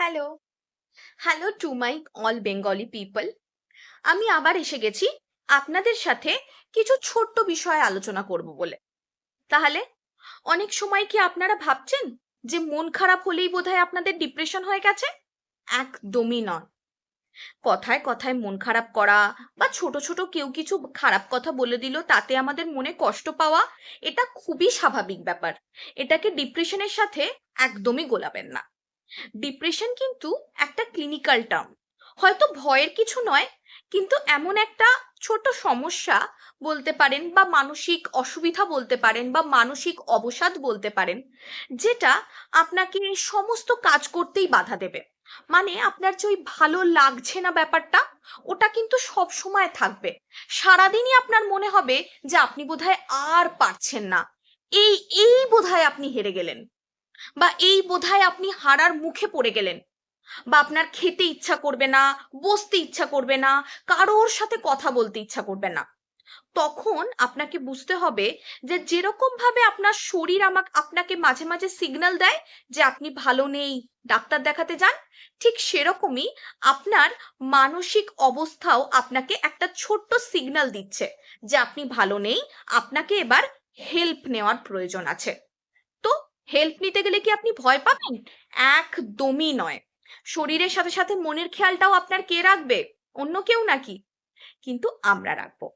Hello, hello to my all Bengali people. আমি আবার এসে গেছি আপনাদের সাথে কিছু ছোট্ট বিষয়ে আলোচনা করব বলে। তাহলে অনেক সময় কি আপনারা ভাবছেন যে মন খারাপ হলেই বোধহয় আপনাদের ডিপ্রেশন হয়ে গেছে? একদমই নয়। কথায় কথায় মন খারাপ করা বা ছোট ছোট কেউ কিছু খারাপ কথা বলে দিল তাতে আমাদের মনে কষ্ট পাওয়া, এটা খুবই স্বাভাবিক ব্যাপার। এটাকে ডিপ্রেশনের সাথে একদমই গোলাবেন না। ডিপ্রেশন কিন্তু একটা ক্লিনিক্যাল টার্ম। হয়তো ভয়ের কিছু নয়, কিন্তু এমন একটা ছোট সমস্যা বলতে পারেন বা মানসিক অসুবিধা বলতে পারেন বা মানসিক অবসাদ বলতে পারেন, যেটা আপনাকে সমস্ত কাজ করতেই বাধা দেবে। মানে আপনার যে ওই ভালো লাগছে না ব্যাপারটা, ওটা কিন্তু সব সময় থাকবে। সারাদিনই আপনার মনে হবে যে আপনি বোধহয় আর পারছেন না, এই এই বোধহয় আপনি হেরে গেলেন, বা এই বোধহয় আপনি হারার মুখে পড়ে গেলেন, বা আপনার খেতে ইচ্ছা করবে না, বসতে ইচ্ছা করবে না, কারোর সাথে কথা বলতে ইচ্ছা করবে না। তখন আপনাকে বুঝতে হবে যে যেরকম ভাবে আপনার শরীর আপনাকে মাঝে মাঝে সিগন্যাল দেয় যে আপনি ভালো নেই, ডাক্তার দেখাতে যান, ঠিক সেরকমই আপনার মানসিক অবস্থাও আপনাকে একটা ছোট্ট সিগন্যাল দিচ্ছে যে আপনি ভালো নেই, আপনাকে এবার হেল্প নেওয়ার প্রয়োজন আছে। তো হেল্প নিতে গেলে কি আপনি ভয় পাবেন? একদমই নয়। শরীরের সাথে সাথে মনের খেয়ালটাও আপনার কে রাখবে? অন্য কেউ নাকি? কিন্তু আমরা রাখবো।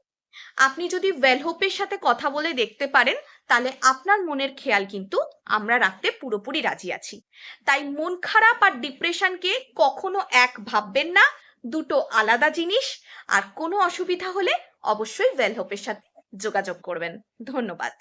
আপনি যদি ওয়েলহোপের সাথে কথা বলে দেখতে পারেন, তাহলে আপনার মনের খেয়াল কিন্তু আমরা রাখতে পুরোপুরি রাজি আছি। তাই মন খারাপ আর ডিপ্রেশনকে কখনো এক ভাববেন না, দুটো আলাদা জিনিস। আর কোনো অসুবিধা হলে অবশ্যই ওয়েলহোপের সাথে যোগাযোগ করবেন। ধন্যবাদ।